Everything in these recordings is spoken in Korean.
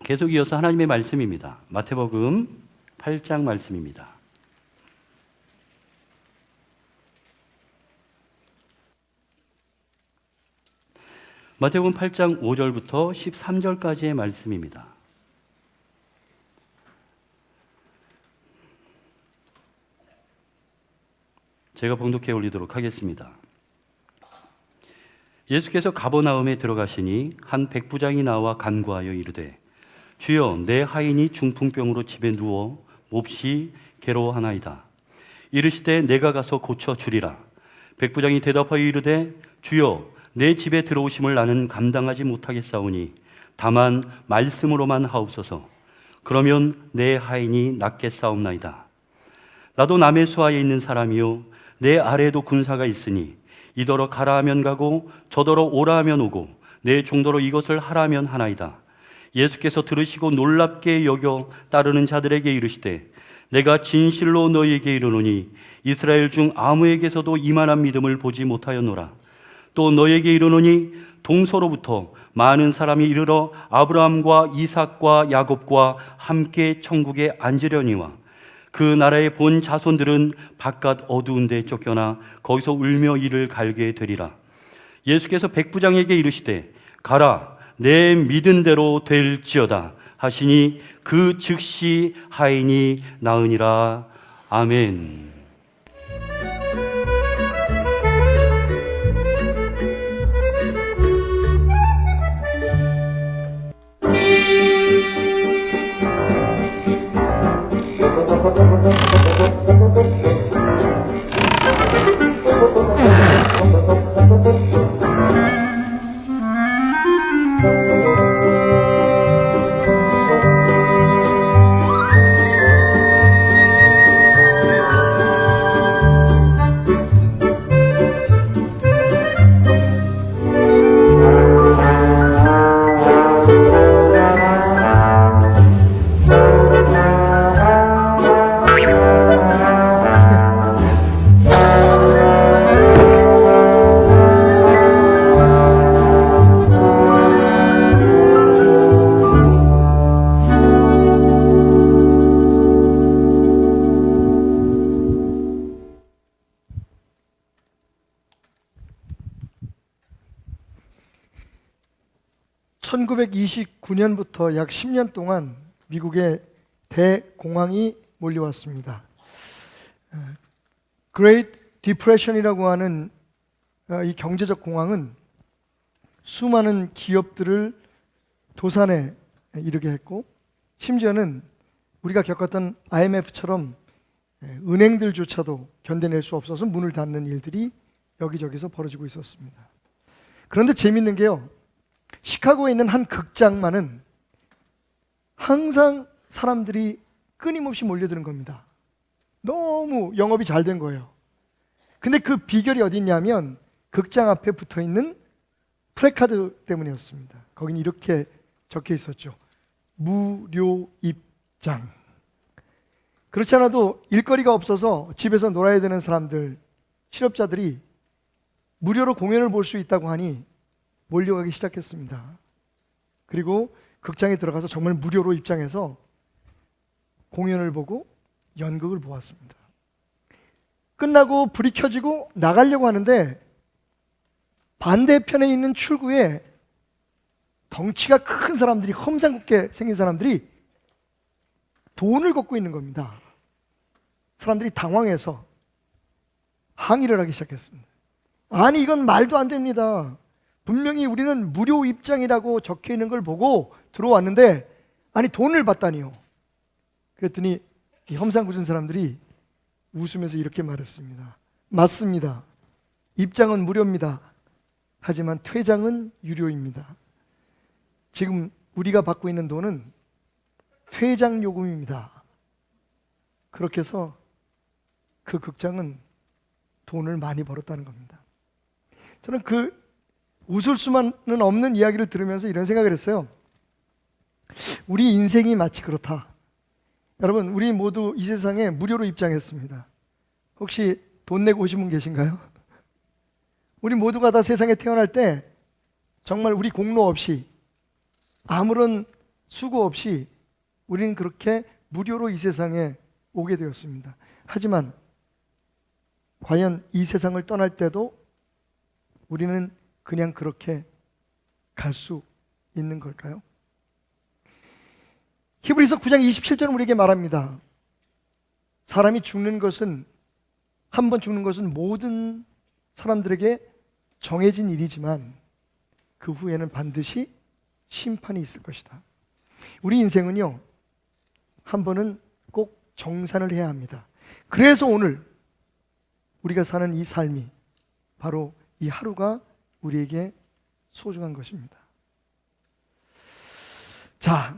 계속 이어서 하나님의 말씀입니다. 마태복음 8장 말씀입니다. 마태복음 8장 5절부터 13절까지의 말씀입니다. 제가 봉독해 올리도록 하겠습니다. 예수께서 가버나움에 들어가시니 한 백부장이 나와 간구하여 이르되 주여, 내 하인이 중풍병으로 집에 누워 몹시 괴로워하나이다. 이르시되 내가 가서 고쳐 주리라. 백부장이 대답하여 이르되 주여, 내 집에 들어오심을 나는 감당하지 못하겠사오니 다만 말씀으로만 하옵소서. 그러면 내 하인이 낫겠사옵나이다. 나도 남의 수하에 있는 사람이요 내 아래에도 군사가 있으니 이더러 가라 하면 가고 저더러 오라 하면 오고 내 종도로 이것을 하라 하면 하나이다. 예수께서 들으시고 놀랍게 여겨 따르는 자들에게 이르시되 내가 진실로 너희에게 이르노니 이스라엘 중 아무에게서도 이만한 믿음을 보지 못하였노라. 또 너희에게 이르노니 동서로부터 많은 사람이 이르러 아브라함과 이삭과 야곱과 함께 천국에 앉으려니와 그 나라의 본 자손들은 바깥 어두운 데 쫓겨나 거기서 울며 이를 갈게 되리라. 예수께서 백부장에게 이르시되 가라, 내 믿은 대로 될지어다 하시니 그 즉시 하인이 나으니라. 아멘. (1929년부터) 약 10년 동안 미국에 대공황이 몰려왔습니다. Great Depression이라고 하는 이 경제적 공황은 수많은 기업들을 도산에 이르게 했고, 심지어는 우리가 겪었던 IMF처럼 은행들조차도 견뎌낼 수 없어서 문을 닫는 일들이 여기저기서 벌어지고 있었습니다. 그런데 재밌는 게요, 시카고에 있는 한 극장만은 항상 사람들이 끊임없이 몰려드는 겁니다. 너무 영업이 잘 된 거예요. 근데 그 비결이 어디 있냐면 극장 앞에 붙어있는 플래카드 때문이었습니다. 거긴 이렇게 적혀 있었죠. 무료 입장. 그렇지 않아도 일거리가 없어서 집에서 놀아야 되는 사람들, 실업자들이 무료로 공연을 볼 수 있다고 하니 몰려가기 시작했습니다. 그리고 극장에 들어가서 정말 무료로 입장해서 공연을 보고 연극을 보았습니다. 끝나고 불이 켜지고 나가려고 하는데 반대편에 있는 출구에 덩치가 큰 사람들이, 험상궂게 생긴 사람들이 돈을 걷고 있는 겁니다. 사람들이 당황해서 항의를 하기 시작했습니다. 아니, 이건 말도 안 됩니다. 분명히 우리는 무료 입장이라고 적혀 있는 걸 보고 들어왔는데 아니 돈을 받다니요. 그랬더니 이 험상궂은 사람들이 웃으면서 이렇게 말했습니다. 맞습니다. 입장은 무료입니다. 하지만 퇴장은 유료입니다. 지금 우리가 받고 있는 돈은 퇴장 요금입니다. 그렇게 해서 그 극장은 돈을 많이 벌었다는 겁니다. 저는 그 웃을 수만은 없는 이야기를 들으면서 이런 생각을 했어요. 우리 인생이 마치 그렇다. 여러분, 우리 모두 이 세상에 무료로 입장했습니다. 혹시 돈 내고 오신 분 계신가요? 우리 모두가 다 세상에 태어날 때 정말 우리 공로 없이 아무런 수고 없이 우리는 그렇게 무료로 이 세상에 오게 되었습니다. 하지만 과연 이 세상을 떠날 때도 우리는 그냥 그렇게 갈 수 있는 걸까요? 히브리서 9장 27절은 우리에게 말합니다. 사람이 죽는 것은, 한 번 죽는 것은 모든 사람들에게 정해진 일이지만 그 후에는 반드시 심판이 있을 것이다. 우리 인생은요, 한 번은 꼭 정산을 해야 합니다. 그래서 오늘 우리가 사는 이 삶이, 바로 이 하루가 우리에게 소중한 것입니다. 자,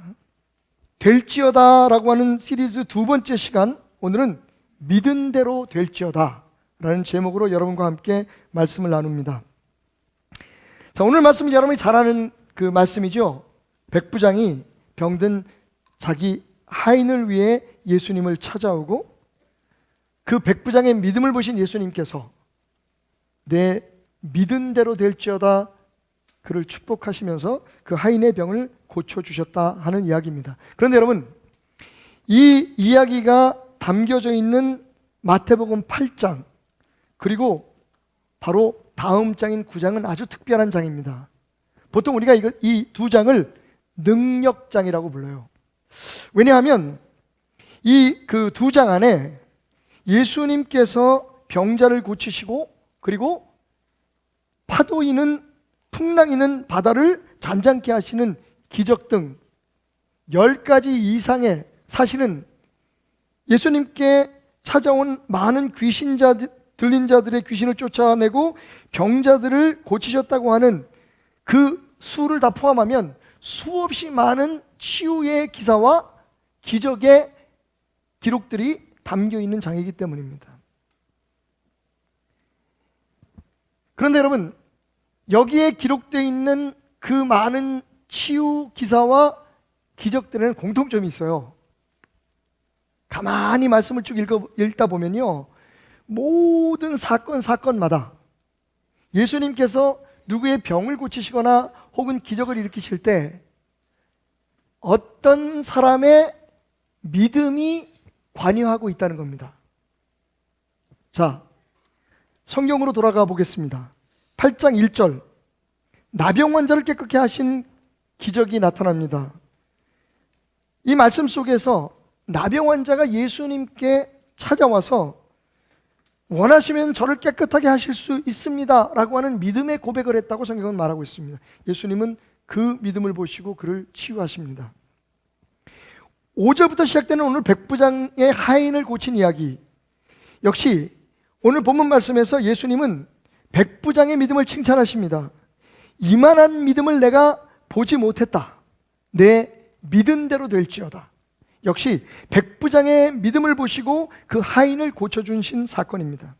될지어다 라고 하는 시리즈 두 번째 시간, 오늘은 믿은 대로 될지어다 라는 제목으로 여러분과 함께 말씀을 나눕니다. 자, 오늘 말씀은 여러분이 잘 아는 그 말씀이죠. 백부장이 병든 자기 하인을 위해 예수님을 찾아오고, 그 백부장의 믿음을 보신 예수님께서 내 믿은 대로 될지어다 그를 축복하시면서 그 하인의 병을 고쳐주셨다 하는 이야기입니다. 그런데 여러분, 이 이야기가 담겨져 있는 마태복음 8장, 그리고 바로 다음 장인 9장은 아주 특별한 장입니다. 보통 우리가 이 두 장을 능력장이라고 불러요. 왜냐하면 이 그 두 장 안에 예수님께서 병자를 고치시고, 그리고 파도이는 풍랑이는 바다를 잔잔케 하시는 기적 등 10가지 이상의, 사실은 예수님께 찾아온 많은 들린 자들의 귀신을 쫓아내고 병자들을 고치셨다고 하는 그 수를 다 포함하면 수없이 많은 치유의 기사와 기적의 기록들이 담겨 있는 장이기 때문입니다. 그런데 여러분, 여기에 기록되어 있는 그 많은 치유 기사와 기적들에는 공통점이 있어요. 가만히 말씀을 쭉 읽다 보면요, 모든 사건마다 예수님께서 누구의 병을 고치시거나 혹은 기적을 일으키실 때 어떤 사람의 믿음이 관여하고 있다는 겁니다. 자, 성경으로 돌아가 보겠습니다. 8장 1절, 나병 환자를 깨끗게 하신 기적이 나타납니다. 이 말씀 속에서 나병 환자가 예수님께 찾아와서 원하시면 저를 깨끗하게 하실 수 있습니다 라고 하는 믿음의 고백을 했다고 성경은 말하고 있습니다. 예수님은 그 믿음을 보시고 그를 치유하십니다. 5절부터 시작되는 오늘 백부장의 하인을 고친 이야기, 역시 오늘 본문 말씀에서 예수님은 백부장의 믿음을 칭찬하십니다. 이만한 믿음을 내가 보지 못했다. 내 믿은 대로 될지어다. 역시 백부장의 믿음을 보시고 그 하인을 고쳐주신 사건입니다.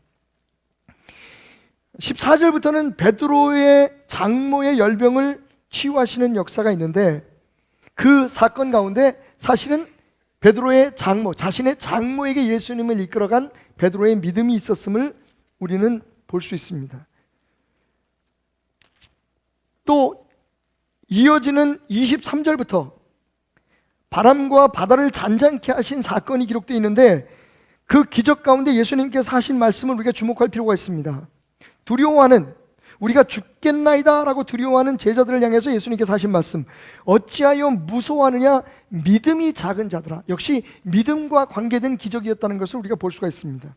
14절부터는 베드로의 장모의 열병을 치유하시는 역사가 있는데, 그 사건 가운데 사실은 베드로의 장모, 자신의 장모에게 예수님을 이끌어간 베드로의 믿음이 있었음을 우리는 볼 수 있습니다. 또 이어지는 23절부터 바람과 바다를 잔잔케 하신 사건이 기록되어 있는데, 그 기적 가운데 예수님께서 하신 말씀을 우리가 주목할 필요가 있습니다. 두려워하는, 우리가 죽겠나이다 라고 두려워하는 제자들을 향해서 예수님께서 하신 말씀, 어찌하여 무서워하느냐 믿음이 작은 자들아. 역시 믿음과 관계된 기적이었다는 것을 우리가 볼 수가 있습니다.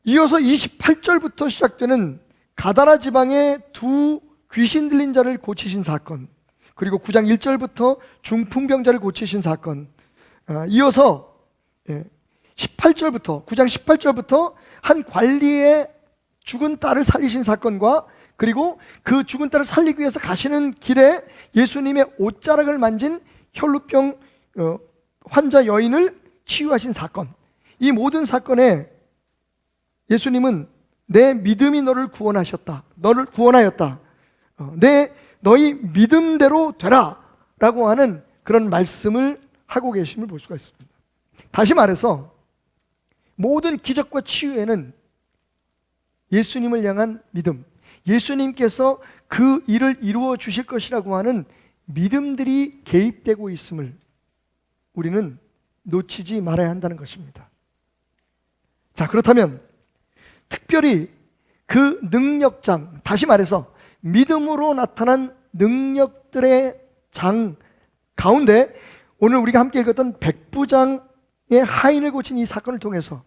이어서 28절부터 시작되는 가다라 지방의 두 귀신 들린 자를 고치신 사건, 그리고 9장 1절부터 중풍병자를 고치신 사건, 이어서 18절부터 9장 18절부터 한 관리의 죽은 딸을 살리신 사건과, 그리고 그 죽은 딸을 살리기 위해서 가시는 길에 예수님의 옷자락을 만진 혈루병 환자 여인을 치유하신 사건, 이 모든 사건에 예수님은 내 믿음이 너를 구원하였다. 너희 믿음대로 되라 라고 하는 그런 말씀을 하고 계심을 볼 수가 있습니다. 다시 말해서 모든 기적과 치유에는 예수님을 향한 믿음, 예수님께서 그 일을 이루어 주실 것이라고 하는 믿음들이 개입되고 있음을 우리는 놓치지 말아야 한다는 것입니다. 자, 그렇다면 특별히 그 능력장, 다시 말해서 믿음으로 나타난 능력들의 장 가운데 오늘 우리가 함께 읽었던 백부장의 하인을 고친 이 사건을 통해서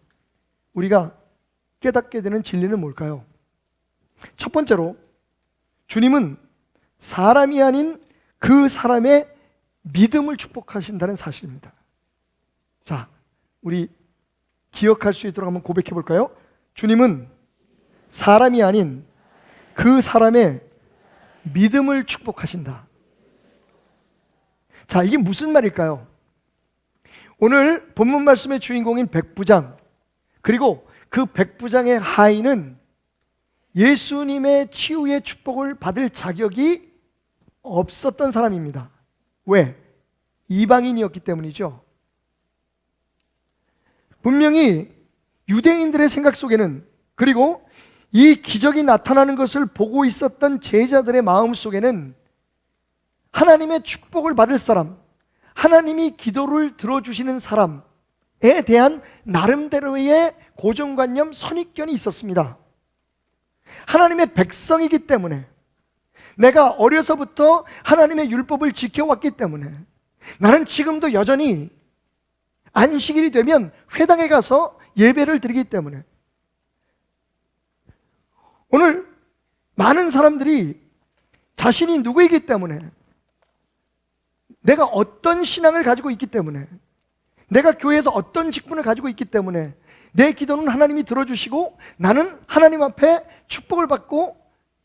우리가 깨닫게 되는 진리는 뭘까요? 첫 번째로 주님은 사람이 아닌 그 사람의 믿음을 축복하신다는 사실입니다. 자, 우리 기억할 수 있도록 한번 고백해 볼까요? 주님은 사람이 아닌 그 사람의 믿음을 축복하신다. 자, 이게 무슨 말일까요? 오늘 본문 말씀의 주인공인 백부장, 그리고 그 백부장의 하인은 예수님의 치유의 축복을 받을 자격이 없었던 사람입니다. 왜? 이방인이었기 때문이죠. 분명히 유대인들의 생각 속에는, 그리고 이 기적이 나타나는 것을 보고 있었던 제자들의 마음 속에는 하나님의 축복을 받을 사람, 하나님이 기도를 들어주시는 사람에 대한 나름대로의 고정관념, 선입견이 있었습니다. 하나님의 백성이기 때문에, 내가 어려서부터 하나님의 율법을 지켜왔기 때문에, 나는 지금도 여전히 안식일이 되면 회당에 가서 예배를 드리기 때문에, 오늘 많은 사람들이 자신이 누구이기 때문에, 내가 어떤 신앙을 가지고 있기 때문에, 내가 교회에서 어떤 직분을 가지고 있기 때문에 내 기도는 하나님이 들어주시고 나는 하나님 앞에 축복을 받고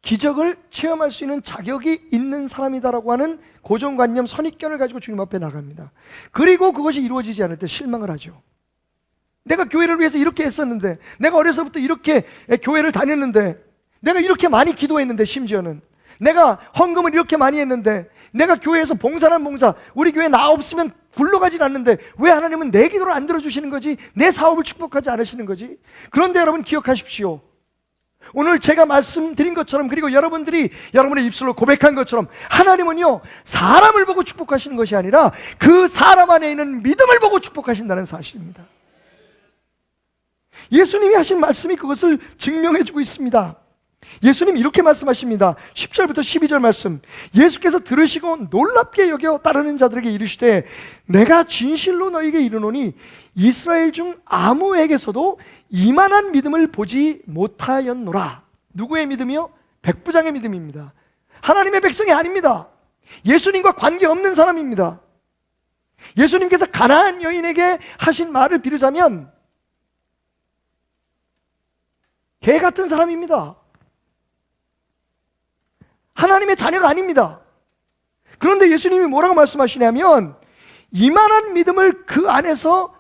기적을 체험할 수 있는 자격이 있는 사람이다라고 하는 고정관념, 선입견을 가지고 주님 앞에 나갑니다. 그리고 그것이 이루어지지 않을 때 실망을 하죠. 내가 교회를 위해서 이렇게 했었는데, 내가 어려서부터 이렇게 교회를 다녔는데, 내가 이렇게 많이 기도했는데, 심지어는 내가 헌금을 이렇게 많이 했는데, 내가 교회에서 봉사란 봉사, 우리 교회 나 없으면 굴러가질 않는데 왜 하나님은 내 기도를 안 들어주시는 거지? 내 사업을 축복하지 않으시는 거지? 그런데 여러분 기억하십시오. 오늘 제가 말씀드린 것처럼, 그리고 여러분들이 여러분의 입술로 고백한 것처럼, 하나님은요 사람을 보고 축복하시는 것이 아니라 그 사람 안에 있는 믿음을 보고 축복하신다는 사실입니다. 예수님이 하신 말씀이 그것을 증명해주고 있습니다. 예수님 이렇게 말씀하십니다. 10절부터 12절 말씀. 예수께서 들으시고 놀랍게 여겨 따르는 자들에게 이르시되, 내가 진실로 너희에게 이르노니 이스라엘 중 아무에게서도 이만한 믿음을 보지 못하였노라. 누구의 믿음이요? 백부장의 믿음입니다. 하나님의 백성이 아닙니다. 예수님과 관계없는 사람입니다. 예수님께서 가나안 여인에게 하신 말을 빌으자면 개 같은 사람입니다. 하나님의 자녀가 아닙니다. 그런데 예수님이 뭐라고 말씀하시냐면, 이만한 믿음을 그 안에서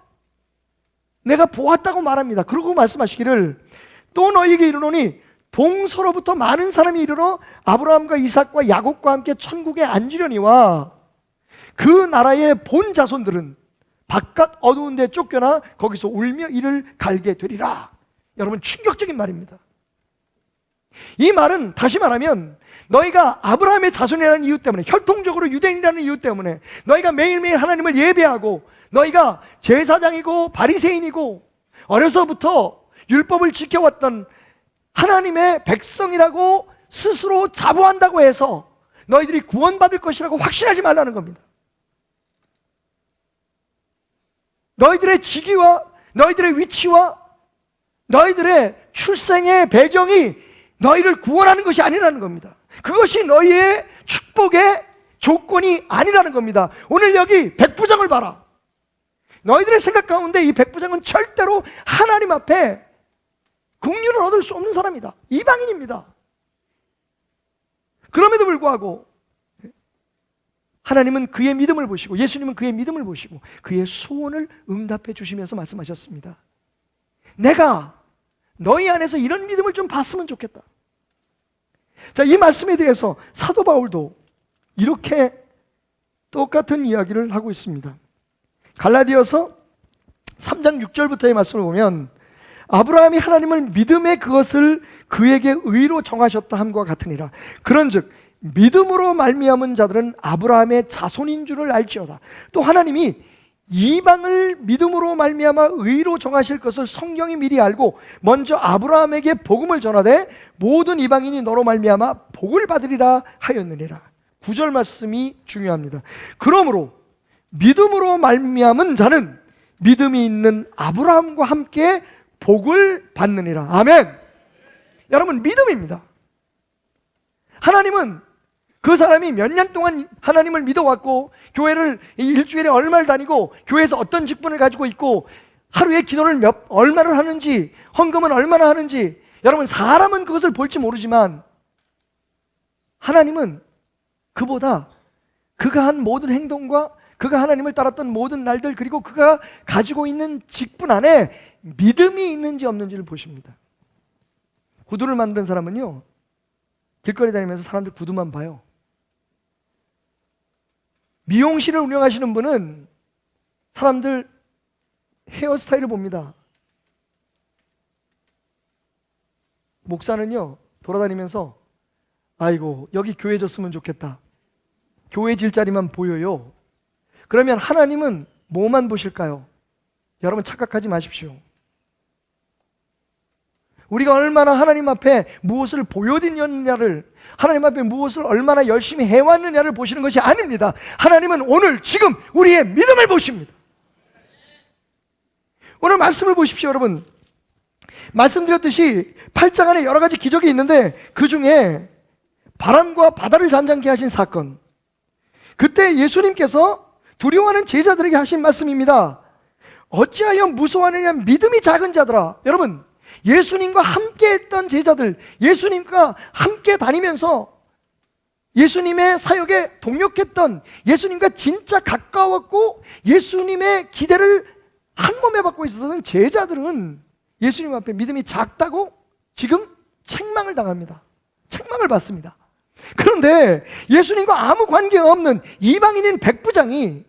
내가 보았다고 말합니다. 그러고 말씀하시기를, 또 너희에게 이르노니 동서로부터 많은 사람이 이르러 아브라함과 이삭과 야곱과 함께 천국에 앉으려니와 그 나라의 본 자손들은 바깥 어두운 데 쫓겨나 거기서 울며 이를 갈게 되리라. 여러분, 충격적인 말입니다. 이 말은 다시 말하면, 너희가 아브라함의 자손이라는 이유 때문에, 혈통적으로 유대인이라는 이유 때문에, 너희가 매일매일 하나님을 예배하고, 너희가 제사장이고 바리새인이고 어려서부터 율법을 지켜왔던 하나님의 백성이라고 스스로 자부한다고 해서 너희들이 구원받을 것이라고 확신하지 말라는 겁니다. 너희들의 직위와 너희들의 위치와 너희들의 출생의 배경이 너희를 구원하는 것이 아니라는 겁니다. 그것이 너희의 축복의 조건이 아니라는 겁니다. 오늘 여기 백부장을 봐라. 너희들의 생각 가운데 이 백부장은 절대로 하나님 앞에 긍휼을 얻을 수 없는 사람이다. 이방인입니다. 그럼에도 불구하고 하나님은 그의 믿음을 보시고, 예수님은 그의 믿음을 보시고 그의 소원을 응답해 주시면서 말씀하셨습니다. 내가 너희 안에서 이런 믿음을 좀 봤으면 좋겠다. 자, 이 말씀에 대해서 사도 바울도 이렇게 똑같은 이야기를 하고 있습니다. 갈라디아서 3장 6절부터의 말씀을 보면, 아브라함이 하나님을 믿음에 그것을 그에게 의로 정하셨다 함과 같으니라. 그런즉 믿음으로 말미암은 자들은 아브라함의 자손인 줄을 알지어다. 또 하나님이 이방을 믿음으로 말미암아 의로 정하실 것을 성경이 미리 알고 먼저 아브라함에게 복음을 전하되 모든 이방인이 너로 말미암아 복을 받으리라 하였느니라. 9절 말씀이 중요합니다. 그러므로 믿음으로 말미암은 자는 믿음이 있는 아브라함과 함께 복을 받느니라. 아멘. 여러분, 믿음입니다. 하나님은 그 사람이 몇 년 동안 하나님을 믿어왔고 교회를 일주일에 얼마를 다니고 교회에서 어떤 직분을 가지고 있고 하루에 기도를 얼마를 하는지 헌금은 얼마나 하는지, 여러분, 사람은 그것을 볼지 모르지만 하나님은 그보다 그가 한 모든 행동과 그가 하나님을 따랐던 모든 날들, 그리고 그가 가지고 있는 직분 안에 믿음이 있는지 없는지를 보십니다. 구두를 만드는 사람은요, 길거리 다니면서 사람들 구두만 봐요. 미용실을 운영하시는 분은 사람들 헤어스타일을 봅니다. 목사는요, 돌아다니면서 아이고 여기 교회 졌으면 좋겠다, 교회 질 자리만 보여요. 그러면 하나님은 뭐만 보실까요? 여러분, 착각하지 마십시오. 우리가 얼마나 하나님 앞에 무엇을 보여드렸느냐를, 하나님 앞에 무엇을 얼마나 열심히 해왔느냐를 보시는 것이 아닙니다. 하나님은 오늘 지금 우리의 믿음을 보십니다. 오늘 말씀을 보십시오. 여러분, 말씀드렸듯이 8장 안에 여러 가지 기적이 있는데 그 중에 바람과 바다를 잔잔케 하신 사건, 그때 예수님께서 두려워하는 제자들에게 하신 말씀입니다. 어찌하여 무서워하느냐 믿음이 작은 자들아. 여러분, 예수님과 함께 했던 제자들, 예수님과 함께 다니면서 예수님의 사역에 동역했던, 예수님과 진짜 가까웠고 예수님의 기대를 한 몸에 받고 있었던 제자들은 예수님 앞에 믿음이 작다고 지금 책망을 당합니다. 책망을 받습니다. 그런데 예수님과 아무 관계가 없는 이방인인 백부장이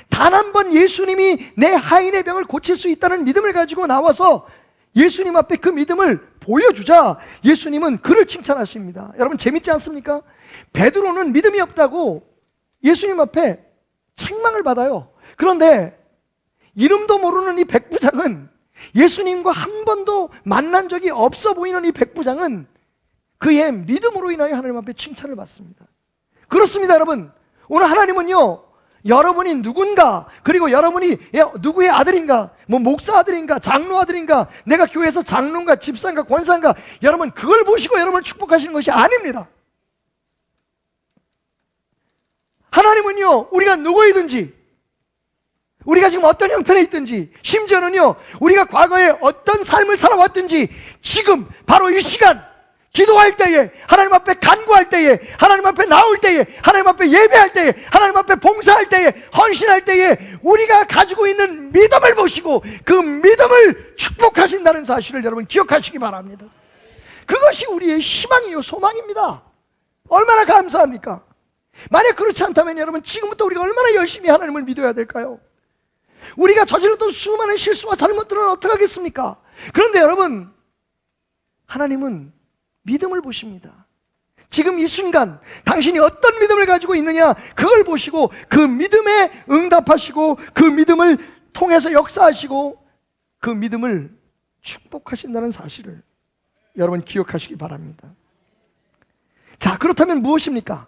단 한 번 예수님이 내 하인의 병을 고칠 수 있다는 믿음을 가지고 나와서 예수님 앞에 그 믿음을 보여주자 예수님은 그를 칭찬하십니다. 여러분, 재밌지 않습니까? 베드로는 믿음이 없다고 예수님 앞에 책망을 받아요. 그런데 이름도 모르는 이 백부장은, 예수님과 한 번도 만난 적이 없어 보이는 이 백부장은 그의 믿음으로 인하여 하나님 앞에 칭찬을 받습니다. 그렇습니다. 여러분, 오늘 하나님은요, 여러분이 누군가, 그리고 여러분이 누구의 아들인가, 뭐 목사 아들인가, 장로 아들인가, 내가 교회에서 장로인가, 집사인가, 권사인가, 여러분 그걸 보시고 여러분을 축복하시는 것이 아닙니다. 하나님은요, 우리가 누구이든지, 우리가 지금 어떤 형편에 있든지, 심지어는요, 우리가 과거에 어떤 삶을 살아왔든지 지금 바로 이 시간 기도할 때에, 하나님 앞에 간구할 때에, 하나님 앞에 나올 때에, 하나님 앞에 예배할 때에, 하나님 앞에 봉사할 때에, 헌신할 때에 우리가 가지고 있는 믿음을 보시고 그 믿음을 축복하신다는 사실을 여러분 기억하시기 바랍니다. 그것이 우리의 희망이요 소망입니다. 얼마나 감사합니까? 만약 그렇지 않다면 여러분, 지금부터 우리가 얼마나 열심히 하나님을 믿어야 될까요? 우리가 저질렀던 수많은 실수와 잘못들은 어떻게 하겠습니까? 그런데 여러분, 하나님은 믿음을 보십니다. 지금 이 순간 당신이 어떤 믿음을 가지고 있느냐, 그걸 보시고 그 믿음에 응답하시고 그 믿음을 통해서 역사하시고 그 믿음을 축복하신다는 사실을 여러분 기억하시기 바랍니다. 자, 그렇다면 무엇입니까?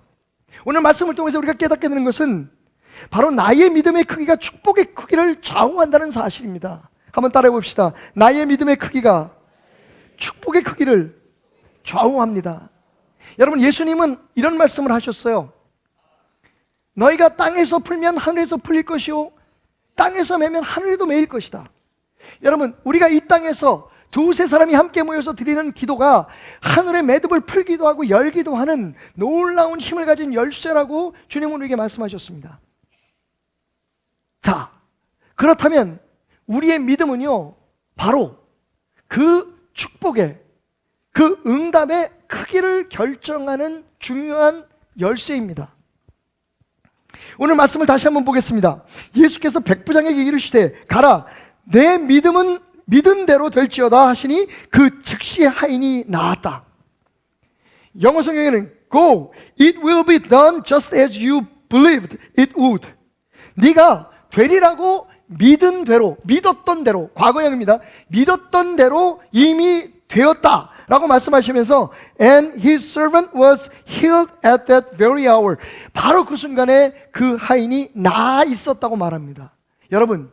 오늘 말씀을 통해서 우리가 깨닫게 되는 것은 바로 나의 믿음의 크기가 축복의 크기를 좌우한다는 사실입니다. 한번 따라해 봅시다. 나의 믿음의 크기가 축복의 크기를 좌우합니다. 여러분, 예수님은 이런 말씀을 하셨어요. 너희가 땅에서 풀면 하늘에서 풀릴 것이요 땅에서 매면 하늘에도 매일 것이다. 여러분, 우리가 이 땅에서 두세 사람이 함께 모여서 드리는 기도가 하늘의 매듭을 풀기도 하고 열기도 하는 놀라운 힘을 가진 열쇠라고 주님은 우리에게 말씀하셨습니다. 자, 그렇다면 우리의 믿음은요, 바로 그 축복의, 그 응답의 크기를 결정하는 중요한 열쇠입니다. 오늘 말씀을 다시 한번 보겠습니다. 예수께서 백부장에게 이르시되 가라, 내 믿음은 믿은 대로 될지어다 하시니 그 즉시 하인이 나았다. 영어 성경에는 Go. It will be done just as you believed it would. 네가 되리라고 믿은 대로, 믿었던 대로, 과거형입니다. 믿었던 대로 이미 되었다 라고 말씀하시면서 And his servant was healed at that very hour. 바로 그 순간에 그 하인이 나아 있었다고 말합니다. 여러분,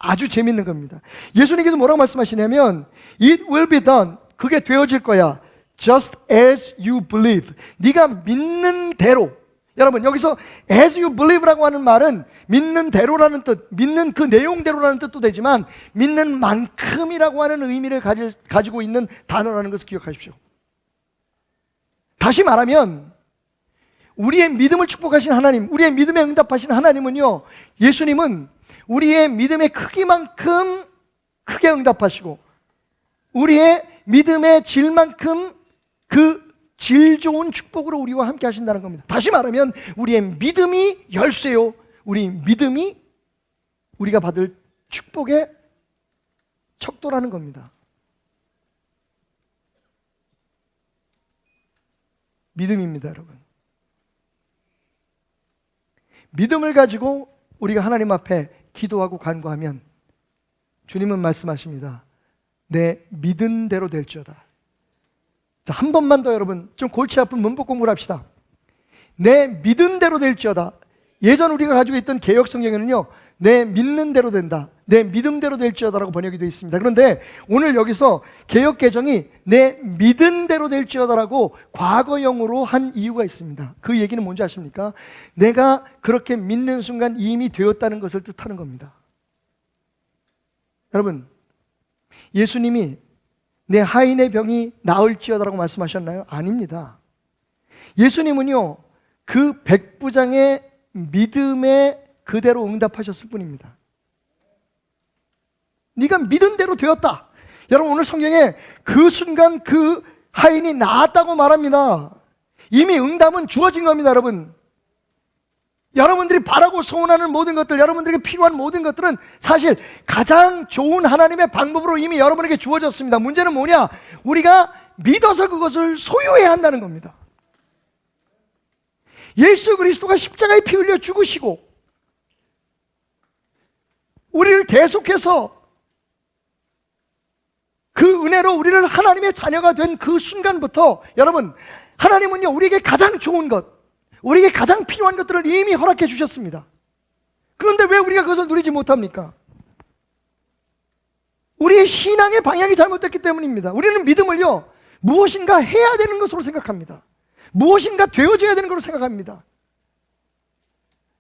아주 재밌는 겁니다. 예수님께서 뭐라고 말씀하시냐면 It will be done. 그게 되어질 거야. Just as you believe. 네가 믿는 대로. 여러분, 여기서 as you believe라고 하는 말은 믿는 대로라는 뜻, 믿는 그 내용대로라는 뜻도 되지만 믿는 만큼이라고 하는 의미를 가지고 있는 단어라는 것을 기억하십시오. 다시 말하면 우리의 믿음을 축복하신 하나님, 우리의 믿음에 응답하신 하나님은요, 예수님은 우리의 믿음의 크기만큼 크게 응답하시고 우리의 믿음의 질만큼 그 질 좋은 축복으로 우리와 함께 하신다는 겁니다. 다시 말하면 우리의 믿음이 열쇠요, 우리 믿음이 우리가 받을 축복의 척도라는 겁니다. 믿음입니다, 여러분. 믿음을 가지고 우리가 하나님 앞에 기도하고 간구하면 주님은 말씀하십니다. 내 믿은 대로 될지어다. 자, 한 번만 더 여러분 좀 골치 아픈 문법 공부를 합시다. 내 믿은 대로 될지어다. 예전 우리가 가지고 있던 개역 성경에는요, 내 믿는 대로 된다, 내 믿음대로 될지어다라고 번역이 되어 있습니다. 그런데 오늘 여기서 개역 개정이 내 믿은 대로 될지어다라고 과거형으로 한 이유가 있습니다. 그 얘기는 뭔지 아십니까? 내가 그렇게 믿는 순간 이미 되었다는 것을 뜻하는 겁니다. 여러분, 예수님이 내 하인의 병이 나을지어다라고 말씀하셨나요? 아닙니다. 예수님은요, 그 백부장의 믿음에 그대로 응답하셨을 뿐입니다. 네가 믿은 대로 되었다. 여러분, 오늘 성경에 그 순간 그 하인이 나았다고 말합니다. 이미 응답은 주어진 겁니다, 여러분. 여러분들이 바라고 소원하는 모든 것들, 여러분들에게 필요한 모든 것들은 사실 가장 좋은 하나님의 방법으로 이미 여러분에게 주어졌습니다. 문제는 뭐냐? 우리가 믿어서 그것을 소유해야 한다는 겁니다. 예수 그리스도가 십자가에 피 흘려 죽으시고 우리를 대속해서 그 은혜로 우리를 하나님의 자녀가 된 그 순간부터 여러분, 하나님은요, 우리에게 가장 좋은 것, 우리에게 가장 필요한 것들을 이미 허락해 주셨습니다. 그런데 왜 우리가 그것을 누리지 못합니까? 우리의 신앙의 방향이 잘못됐기 때문입니다. 우리는 믿음을요, 무엇인가 해야 되는 것으로 생각합니다. 무엇인가 되어져야 되는 것으로 생각합니다.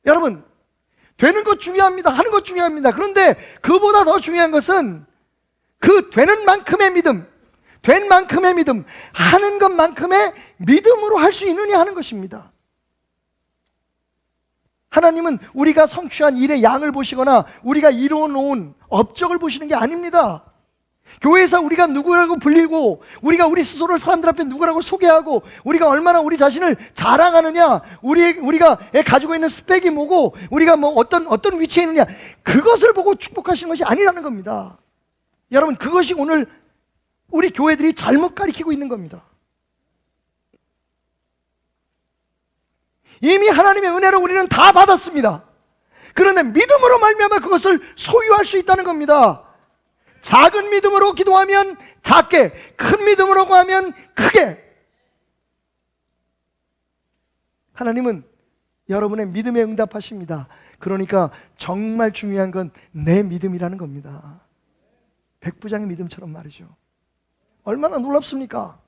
여러분, 되는 것 중요합니다. 하는 것 중요합니다. 그런데 그보다 더 중요한 것은 그 되는 만큼의 믿음, 된 만큼의 믿음, 하는 것만큼의 믿음으로 할 수 있느냐 하는 것입니다. 하나님은 우리가 성취한 일의 양을 보시거나 우리가 이루어놓은 업적을 보시는 게 아닙니다. 교회에서 우리가 누구라고 불리고 우리가 우리 스스로를 사람들 앞에 누구라고 소개하고 우리가 얼마나 우리 자신을 자랑하느냐, 우리가 가지고 있는 스펙이 뭐고 우리가 뭐 어떤 위치에 있느냐, 그것을 보고 축복하시는 것이 아니라는 겁니다. 여러분, 그것이 오늘 우리 교회들이 잘못 가리키고 있는 겁니다. 이미 하나님의 은혜로 우리는 다 받았습니다. 그런데 믿음으로 말미암아 그것을 소유할 수 있다는 겁니다. 작은 믿음으로 기도하면 작게, 큰 믿음으로 구하면 크게. 하나님은 여러분의 믿음에 응답하십니다. 그러니까 정말 중요한 건 내 믿음이라는 겁니다. 백부장의 믿음처럼 말이죠. 얼마나 놀랍습니까?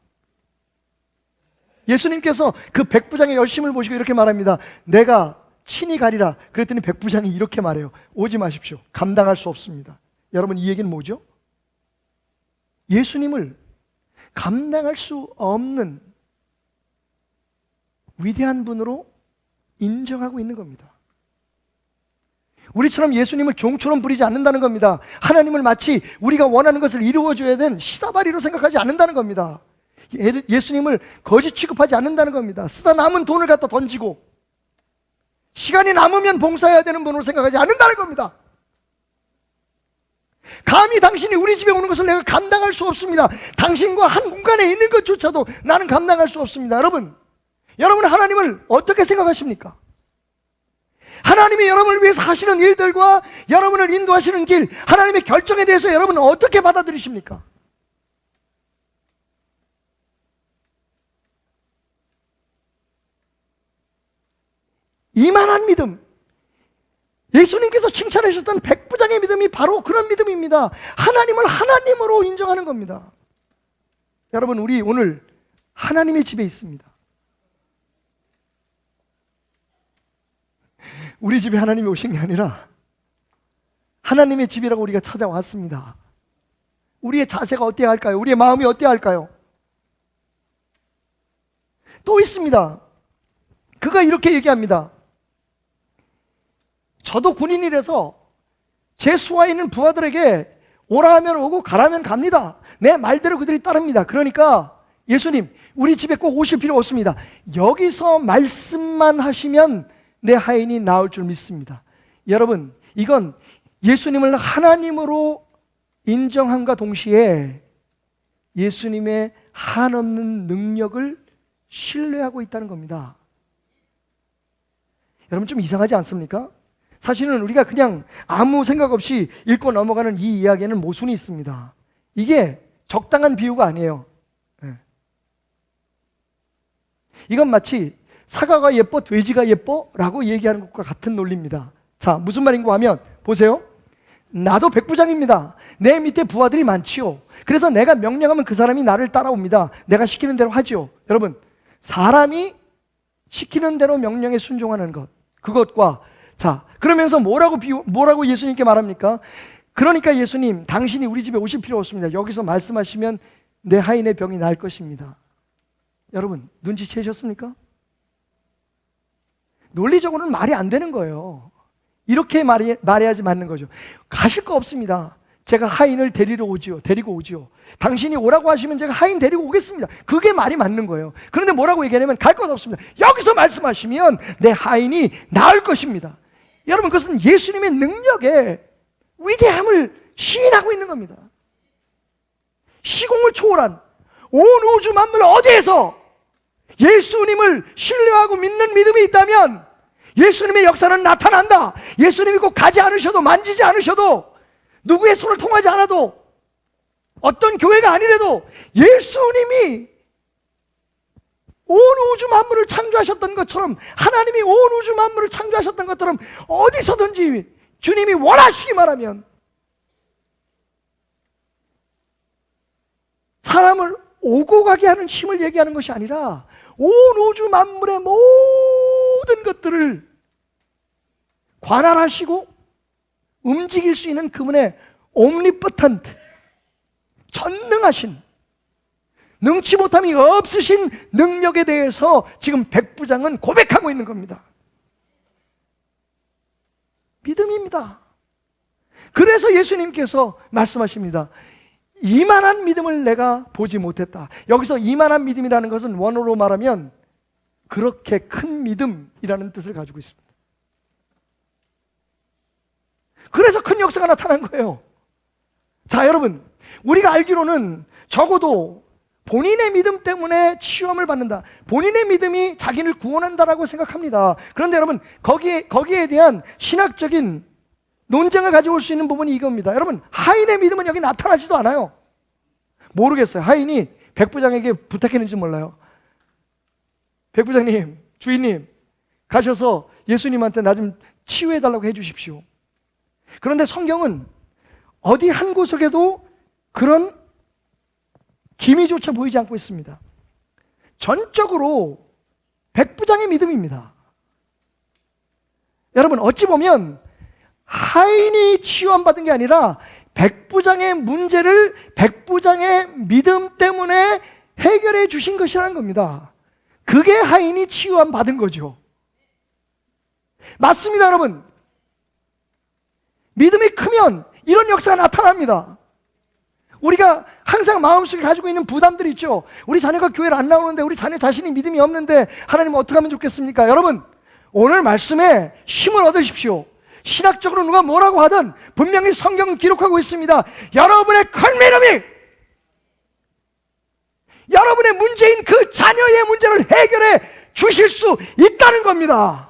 예수님께서 그 백부장의 열심을 보시고 이렇게 말합니다. 내가 친히 가리라. 그랬더니 백부장이 이렇게 말해요. 오지 마십시오. 감당할 수 없습니다. 여러분, 이 얘기는 뭐죠? 예수님을 감당할 수 없는 위대한 분으로 인정하고 있는 겁니다. 우리처럼 예수님을 종처럼 부리지 않는다는 겁니다. 하나님을 마치 우리가 원하는 것을 이루어줘야 된 시다바리로 생각하지 않는다는 겁니다. 예수님을 거짓 취급하지 않는다는 겁니다. 쓰다 남은 돈을 갖다 던지고 시간이 남으면 봉사해야 되는 분으로 생각하지 않는다는 겁니다. 감히 당신이 우리 집에 오는 것을 내가 감당할 수 없습니다. 당신과 한 공간에 있는 것조차도 나는 감당할 수 없습니다. 여러분, 여러분 하나님을 어떻게 생각하십니까? 하나님이 여러분을 위해서 하시는 일들과 여러분을 인도하시는 길, 하나님의 결정에 대해서 여러분은 어떻게 받아들이십니까? 이만한 믿음, 예수님께서 칭찬하셨던 백부장의 믿음이 바로 그런 믿음입니다. 하나님을 하나님으로 인정하는 겁니다. 여러분, 우리 오늘 하나님의 집에 있습니다. 우리 집에 하나님이 오신 게 아니라 하나님의 집이라고 우리가 찾아왔습니다. 우리의 자세가 어때야 할까요? 우리의 마음이 어때야 할까요? 또 있습니다. 그가 이렇게 얘기합니다. 저도 군인이라서 제 수하에 있는 부하들에게 오라 하면 오고 가라 하면 갑니다. 내 말대로 그들이 따릅니다. 그러니까 예수님, 우리 집에 꼭 오실 필요 없습니다. 여기서 말씀만 하시면 내 하인이 나올 줄 믿습니다. 여러분, 이건 예수님을 하나님으로 인정함과 동시에 예수님의 한없는 능력을 신뢰하고 있다는 겁니다. 여러분, 좀 이상하지 않습니까? 사실은 우리가 그냥 아무 생각 없이 읽고 넘어가는 이 이야기에는 모순이 있습니다. 이게 적당한 비유가 아니에요. 이건 마치 사과가 예뻐, 돼지가 예뻐? 라고 얘기하는 것과 같은 논리입니다. 자, 무슨 말인가 하면 보세요. 나도 백부장입니다. 내 밑에 부하들이 많지요. 그래서 내가 명령하면 그 사람이 나를 따라옵니다. 내가 시키는 대로 하죠. 여러분, 사람이 시키는 대로 명령에 순종하는 것, 그것과 자, 그러면서 뭐라고 예수님께 말합니까? 그러니까 예수님, 당신이 우리 집에 오실 필요 없습니다. 여기서 말씀하시면 내 하인의 병이 나을 것입니다. 여러분, 눈치채셨습니까? 논리적으로는 말이 안 되는 거예요. 이렇게 말해야지 맞는 거죠. 가실 거 없습니다. 제가 하인을 데리고 오지요. 당신이 오라고 하시면 제가 하인 데리고 오겠습니다. 그게 말이 맞는 거예요. 그런데 뭐라고 얘기하냐면 갈 것 없습니다. 여기서 말씀하시면 내 하인이 나을 것입니다. 여러분, 그것은 예수님의 능력의 위대함을 시인하고 있는 겁니다. 시공을 초월한 온 우주 만물 어디에서 예수님을 신뢰하고 믿는 믿음이 있다면 예수님의 역사는 나타난다. 예수님이 꼭 가지 않으셔도, 만지지 않으셔도, 누구의 손을 통하지 않아도, 어떤 교회가 아니래도 예수님이 온 우주 만물을 창조하셨던 것처럼, 하나님이 온 우주 만물을 창조하셨던 것처럼 어디서든지 주님이 원하시기만 하면 사람을 오고 가게 하는 힘을 얘기하는 것이 아니라 온 우주 만물의 모든 것들을 관할하시고 움직일 수 있는 그분의 옴니포텐트, 전능하신, 능치 못함이 없으신 능력에 대해서 지금 백부장은 고백하고 있는 겁니다. 믿음입니다. 그래서 예수님께서 말씀하십니다. 이만한 믿음을 내가 보지 못했다. 여기서 이만한 믿음이라는 것은 원어로 말하면 그렇게 큰 믿음이라는 뜻을 가지고 있습니다. 그래서 큰 역사가 나타난 거예요. 자, 여러분, 우리가 알기로는 적어도 본인의 믿음 때문에 시험을 받는다, 본인의 믿음이 자기를 구원한다라고 생각합니다. 그런데 여러분, 거기에 대한 신학적인 논쟁을 가져올 수 있는 부분이 이겁니다. 여러분, 하인의 믿음은 여기 나타나지도 않아요. 모르겠어요. 하인이 백부장에게 부탁했는지 몰라요. 백부장님, 주인님, 가셔서 예수님한테 나 좀 치유해달라고 해주십시오. 그런데 성경은 어디 한 구석에도 그런 기미조차 보이지 않고 있습니다. 전적으로 백부장의 믿음입니다. 여러분, 어찌 보면 하인이 치유받은 게 아니라 백부장의 문제를 백부장의 믿음 때문에 해결해 주신 것이라는 겁니다. 그게 하인이 치유받은 거죠. 맞습니다, 여러분. 믿음이 크면 이런 역사가 나타납니다. 우리가 항상 마음속에 가지고 있는 부담들이 있죠. 우리 자녀가 교회를 안 나오는데, 우리 자녀 자신이 믿음이 없는데 하나님 어떻게 하면 좋겠습니까? 여러분, 오늘 말씀에 힘을 얻으십시오. 신학적으로 누가 뭐라고 하든 분명히 성경은 기록하고 있습니다. 여러분의 큰 믿음이 여러분의 문제인 그 자녀의 문제를 해결해 주실 수 있다는 겁니다.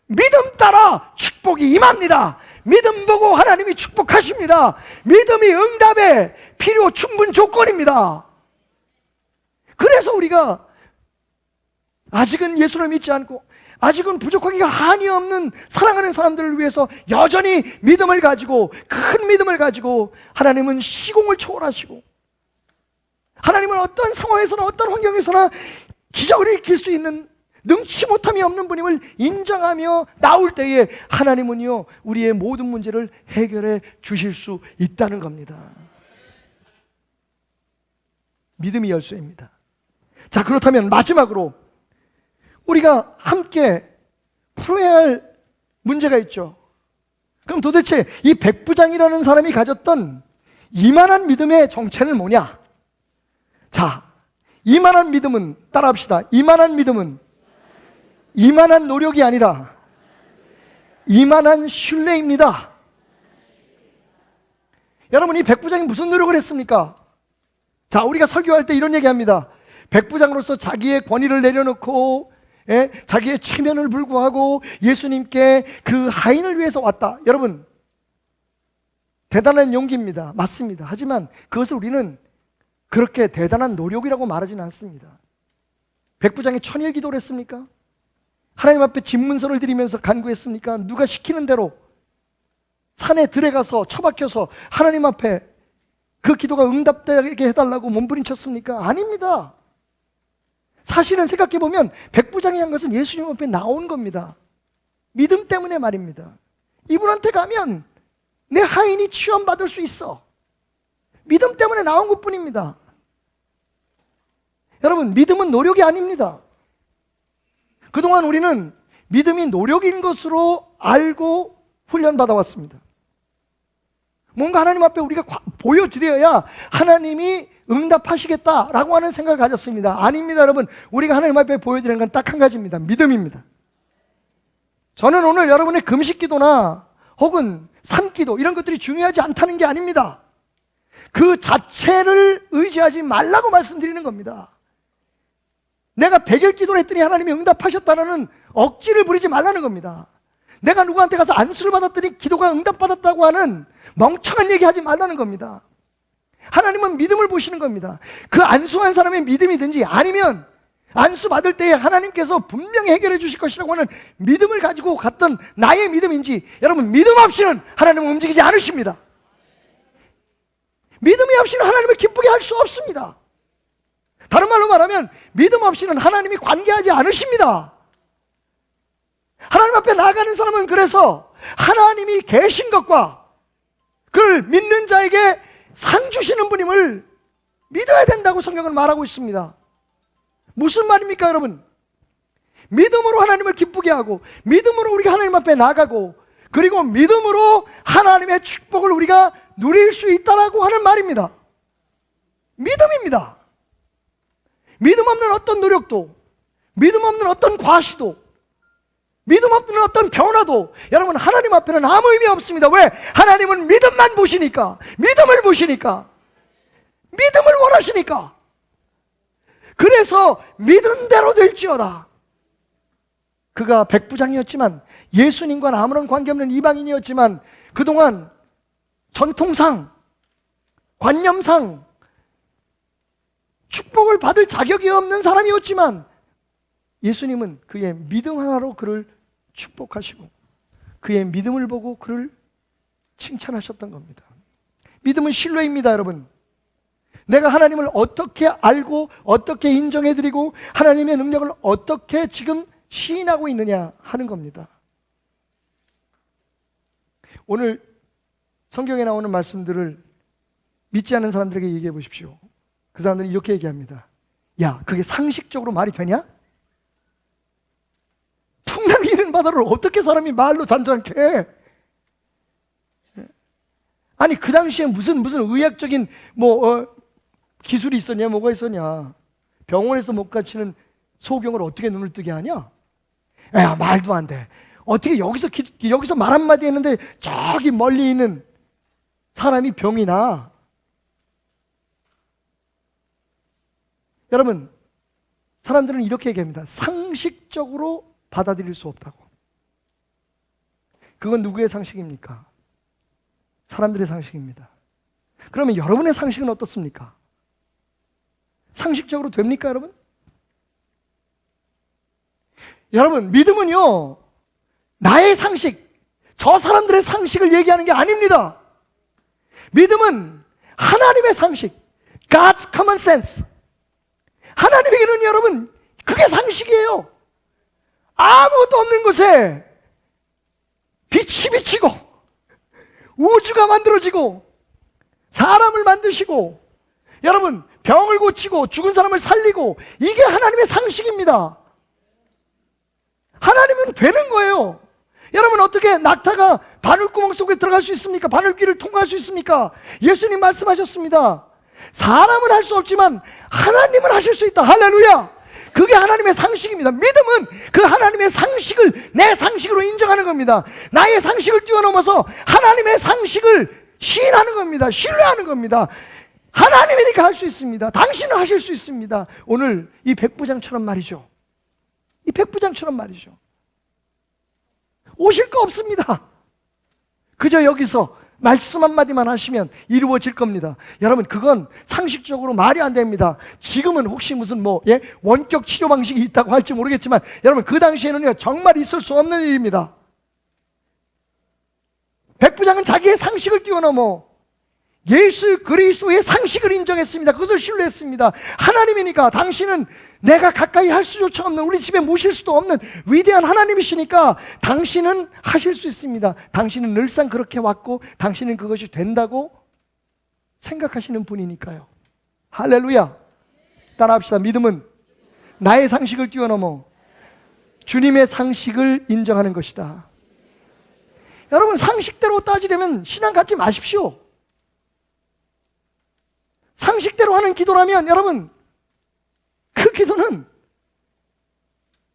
믿음 따라 축복이 임합니다. 믿음 보고 하나님이 축복하십니다. 믿음이 응답의 필요 충분 조건입니다. 그래서 우리가 아직은 예수를 믿지 않고 아직은 부족하기가 한이 없는 사랑하는 사람들을 위해서 여전히 믿음을 가지고, 큰 믿음을 가지고, 하나님은 시공을 초월하시고, 하나님은 어떤 상황에서나 어떤 환경에서나 기적을 일으킬 수 있는 능치 못함이 없는 분임을 인정하며 나올 때에 하나님은요, 우리의 모든 문제를 해결해 주실 수 있다는 겁니다. 믿음이 열쇠입니다. 자, 그렇다면 마지막으로 우리가 함께 풀어야 할 문제가 있죠. 그럼 도대체 이 백부장이라는 사람이 가졌던 이만한 믿음의 정체는 뭐냐? 자, 이만한 믿음은, 따라합시다. 이만한 믿음은 이만한 노력이 아니라 이만한 신뢰입니다. 여러분, 이 백부장이 무슨 노력을 했습니까? 자, 우리가 설교할 때 이런 얘기합니다. 백부장으로서 자기의 권위를 내려놓고, 자기의 체면을 불구하고 예수님께 그 하인을 위해서 왔다. 여러분, 대단한 용기입니다. 맞습니다. 하지만 그것을 우리는 그렇게 대단한 노력이라고 말하지는 않습니다. 백부장이 천일 기도를 했습니까? 하나님 앞에 집문서를 드리면서 간구했습니까? 누가 시키는 대로 산에 들어가서 처박혀서 하나님 앞에 그 기도가 응답되게 해달라고 몸부림쳤습니까? 아닙니다. 사실은 생각해보면 백부장이 한 것은 예수님 앞에 나온 겁니다. 믿음 때문에 말입니다. 이분한테 가면 내 하인이 치유받을 수 있어. 믿음 때문에 나온 것뿐입니다. 여러분, 믿음은 노력이 아닙니다. 그동안 우리는 믿음이 노력인 것으로 알고 훈련받아 왔습니다. 뭔가 하나님 앞에 우리가 보여드려야 하나님이 응답하시겠다라고 하는 생각을 가졌습니다. 아닙니다, 여러분. 우리가 하나님 앞에 보여드리는 건 딱 한 가지입니다. 믿음입니다. 저는 오늘 여러분의 금식 기도나 혹은 산기도 이런 것들이 중요하지 않다는 게 아닙니다. 그 자체를 의지하지 말라고 말씀드리는 겁니다. 내가 100일 기도를 했더니 하나님이 응답하셨다는 억지를 부리지 말라는 겁니다. 내가 누구한테 가서 안수를 받았더니 기도가 응답받았다고 하는 멍청한 얘기 하지 말라는 겁니다. 하나님은 믿음을 보시는 겁니다. 그 안수한 사람의 믿음이든지 아니면 안수 받을 때에 하나님께서 분명히 해결해 주실 것이라고 하는 믿음을 가지고 갔던 나의 믿음인지, 여러분, 믿음 없이는 하나님은 움직이지 않으십니다. 믿음이 없이는 하나님을 기쁘게 할 수 없습니다. 다른 말로 말하면 믿음 없이는 하나님이 관계하지 않으십니다. 하나님 앞에 나아가는 사람은 그래서 하나님이 계신 것과 그를 믿는 자에게 상 주시는 분임을 믿어야 된다고 성경은 말하고 있습니다. 무슨 말입니까, 여러분? 믿음으로 하나님을 기쁘게 하고, 믿음으로 우리가 하나님 앞에 나가고, 그리고 믿음으로 하나님의 축복을 우리가 누릴 수 있다라고 하는 말입니다. 믿음입니다. 믿음 없는 어떤 노력도, 믿음 없는 어떤 과시도, 믿음 없는 어떤 변화도 여러분 하나님 앞에는 아무 의미 없습니다. 왜? 하나님은 믿음만 보시니까, 믿음을 보시니까, 믿음을 원하시니까. 그래서 믿은 대로 될지어다. 그가 백부장이었지만, 예수님과는 아무런 관계없는 이방인이었지만, 그동안 전통상, 관념상 축복을 받을 자격이 없는 사람이었지만, 예수님은 그의 믿음 하나로 그를 축복하시고 그의 믿음을 보고 그를 칭찬하셨던 겁니다. 믿음은 신뢰입니다, 여러분. 내가 하나님을 어떻게 알고 어떻게 인정해드리고 하나님의 능력을 어떻게 지금 시인하고 있느냐 하는 겁니다. 오늘 성경에 나오는 말씀들을 믿지 않는 사람들에게 얘기해 보십시오. 그 사람들은 이렇게 얘기합니다. 야, 그게 상식적으로 말이 되냐? 풍랑이 있는 바다를 어떻게 사람이 말로 잔잔케 해? 아니, 그 당시에 무슨 의학적인 기술이 있었냐, 뭐가 있었냐? 병원에서 못 갖추는 소경을 어떻게 눈을 뜨게 하냐? 야, 말도 안 돼. 어떻게 여기서 말 한마디 했는데 저기 멀리 있는 사람이 병이 나? 여러분, 사람들은 이렇게 얘기합니다. 상식적으로 받아들일 수 없다고. 그건 누구의 상식입니까? 사람들의 상식입니다. 그러면 여러분의 상식은 어떻습니까? 상식적으로 됩니까, 여러분? 여러분, 믿음은요, 나의 상식, 저 사람들의 상식을 얘기하는 게 아닙니다. 믿음은 하나님의 상식, God's common sense. 하나님에게는 여러분, 그게 상식이에요. 아무것도 없는 곳에 빛이 비치고, 우주가 만들어지고, 사람을 만드시고, 여러분, 병을 고치고, 죽은 사람을 살리고, 이게 하나님의 상식입니다. 하나님은 되는 거예요. 여러분, 어떻게 낙타가 바늘구멍 속에 들어갈 수 있습니까? 바늘귀를 통과할 수 있습니까? 예수님 말씀하셨습니다. 사람은 할 수 없지만 하나님은 하실 수 있다. 할렐루야. 그게 하나님의 상식입니다. 믿음은 그 하나님의 상식을 내 상식으로 인정하는 겁니다. 나의 상식을 뛰어넘어서 하나님의 상식을 시인하는 겁니다. 신뢰하는 겁니다. 하나님이니까 할 수 있습니다. 당신은 하실 수 있습니다. 오늘 이 백부장처럼 말이죠. 이 백부장처럼 말이죠. 오실 거 없습니다. 그저 여기서 말씀 한마디만 하시면 이루어질 겁니다. 여러분, 그건 상식적으로 말이 안 됩니다. 지금은 혹시 무슨 원격 치료 방식이 있다고 할지 모르겠지만, 여러분, 그 당시에는요, 정말 있을 수 없는 일입니다. 백부장은 자기의 상식을 뛰어넘어 예수 그리스도의 상식을 인정했습니다. 그것을 신뢰했습니다. 하나님이니까, 당신은 내가 가까이 할 수조차 없는, 우리 집에 모실 수도 없는 위대한 하나님이시니까 당신은 하실 수 있습니다. 당신은 늘상 그렇게 왔고 당신은 그것이 된다고 생각하시는 분이니까요. 할렐루야. 따라합시다. 믿음은 나의 상식을 뛰어넘어 주님의 상식을 인정하는 것이다. 여러분, 상식대로 따지려면 신앙 갖지 마십시오. 상식대로 하는 기도라면 여러분, 그 기도는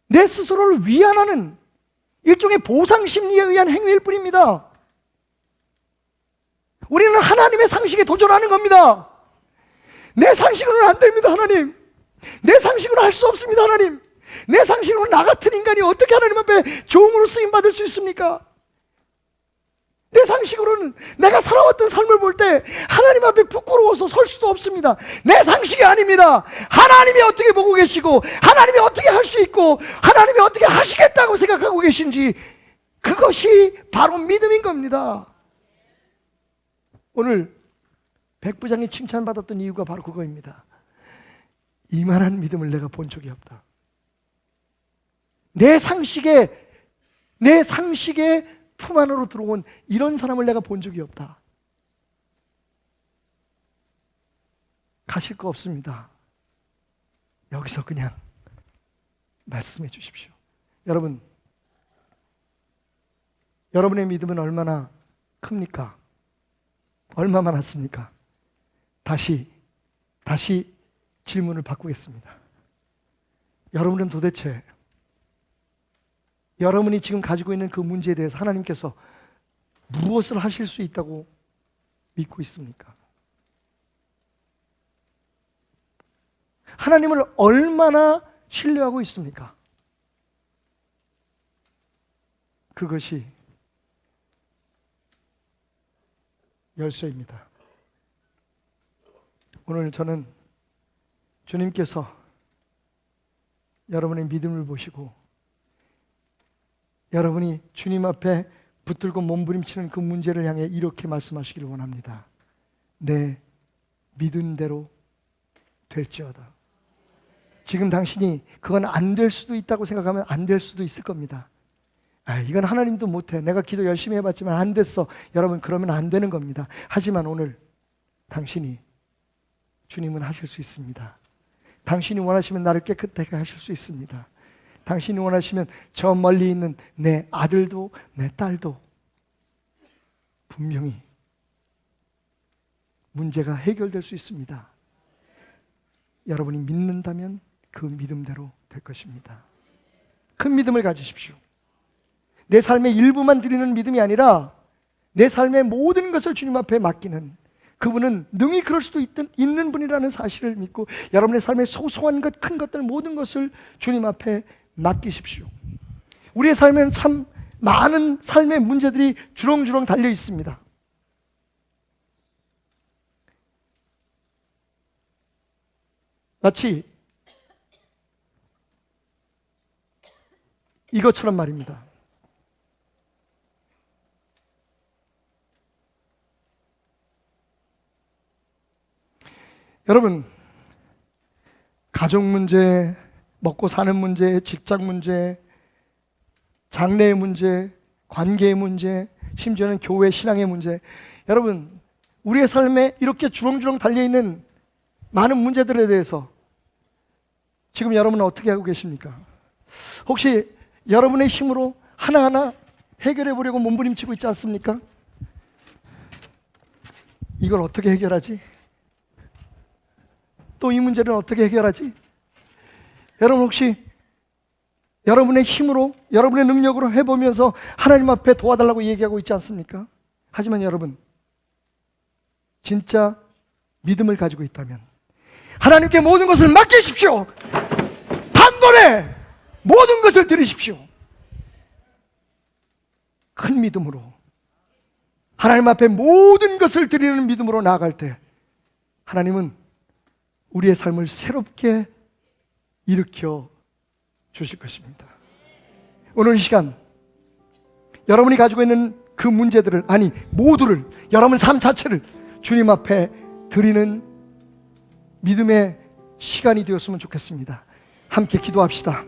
내 스스로를 위안하는 일종의 보상 심리에 의한 행위일 뿐입니다. 우리는 하나님의 상식에 도전하는 겁니다. 내 상식으로는 안 됩니다, 하나님. 내 상식으로 할 수 없습니다, 하나님. 내 상식으로 나 같은 인간이 어떻게 하나님 앞에 종으로 쓰임받을 수 있습니까? 내 상식으로는 내가 살아왔던 삶을 볼 때 하나님 앞에 부끄러워서 설 수도 없습니다. 내 상식이 아닙니다. 하나님이 어떻게 보고 계시고, 하나님이 어떻게 할 수 있고, 하나님이 어떻게 하시겠다고 생각하고 계신지, 그것이 바로 믿음인 겁니다. 오늘 백부장이 칭찬받았던 이유가 바로 그거입니다. 이만한 믿음을 내가 본 적이 없다. 내 상식에 품 안으로 들어온 이런 사람을 내가 본 적이 없다. 가실 거 없습니다. 여기서 그냥 말씀해 주십시오. 여러분, 여러분의 믿음은 얼마나 큽니까? 얼마 많았습니까? 다시 질문을 바꾸겠습니다. 여러분은 도대체 여러분이 지금 가지고 있는 그 문제에 대해서 하나님께서 무엇을 하실 수 있다고 믿고 있습니까? 하나님을 얼마나 신뢰하고 있습니까? 그것이 열쇠입니다. 오늘 저는 주님께서 여러분의 믿음을 보시고 여러분이 주님 앞에 붙들고 몸부림치는 그 문제를 향해 이렇게 말씀하시기를 원합니다. 내 믿은 대로 될지어다. 지금 당신이 그건 안 될 수도 있다고 생각하면 안 될 수도 있을 겁니다. 이건 하나님도 못해. 내가 기도 열심히 해봤지만 안 됐어. 여러분, 그러면 안 되는 겁니다. 하지만 오늘 당신이 주님은 하실 수 있습니다. 당신이 원하시면 나를 깨끗하게 하실 수 있습니다. 당신이 원하시면 저 멀리 있는 내 아들도 내 딸도 분명히 문제가 해결될 수 있습니다. 여러분이 믿는다면 그 믿음대로 될 것입니다. 큰 믿음을 가지십시오. 내 삶의 일부만 드리는 믿음이 아니라 내 삶의 모든 것을 주님 앞에 맡기는 그분은 능히 그럴 수도 있는 분이라는 사실을 믿고 여러분의 삶의 소소한 것, 큰 것들 모든 것을 주님 앞에 맡기십시오. 우리의 삶에는 참 많은 삶의 문제들이 주렁주렁 달려 있습니다. 마치 이것처럼 말입니다. 여러분, 가족 문제, 먹고 사는 문제, 직장 문제, 장래의 문제, 관계의 문제, 심지어는 교회 신앙의 문제, 여러분, 우리의 삶에 이렇게 주렁주렁 달려있는 많은 문제들에 대해서 지금 여러분은 어떻게 하고 계십니까? 혹시 여러분의 힘으로 하나하나 해결해 보려고 몸부림치고 있지 않습니까? 이걸 어떻게 해결하지? 또 이 문제는 어떻게 해결하지? 여러분 혹시 여러분의 힘으로, 여러분의 능력으로 해보면서 하나님 앞에 도와달라고 얘기하고 있지 않습니까? 하지만 여러분, 진짜 믿음을 가지고 있다면 하나님께 모든 것을 맡기십시오. 단번에 모든 것을 드리십시오. 큰 믿음으로, 하나님 앞에 모든 것을 드리는 믿음으로 나아갈 때 하나님은 우리의 삶을 새롭게 일으켜 주실 것입니다. 오늘 이 시간 여러분이 가지고 있는 그 문제들을, 아니 모두를, 여러분 삶 자체를 주님 앞에 드리는 믿음의 시간이 되었으면 좋겠습니다. 함께 기도합시다.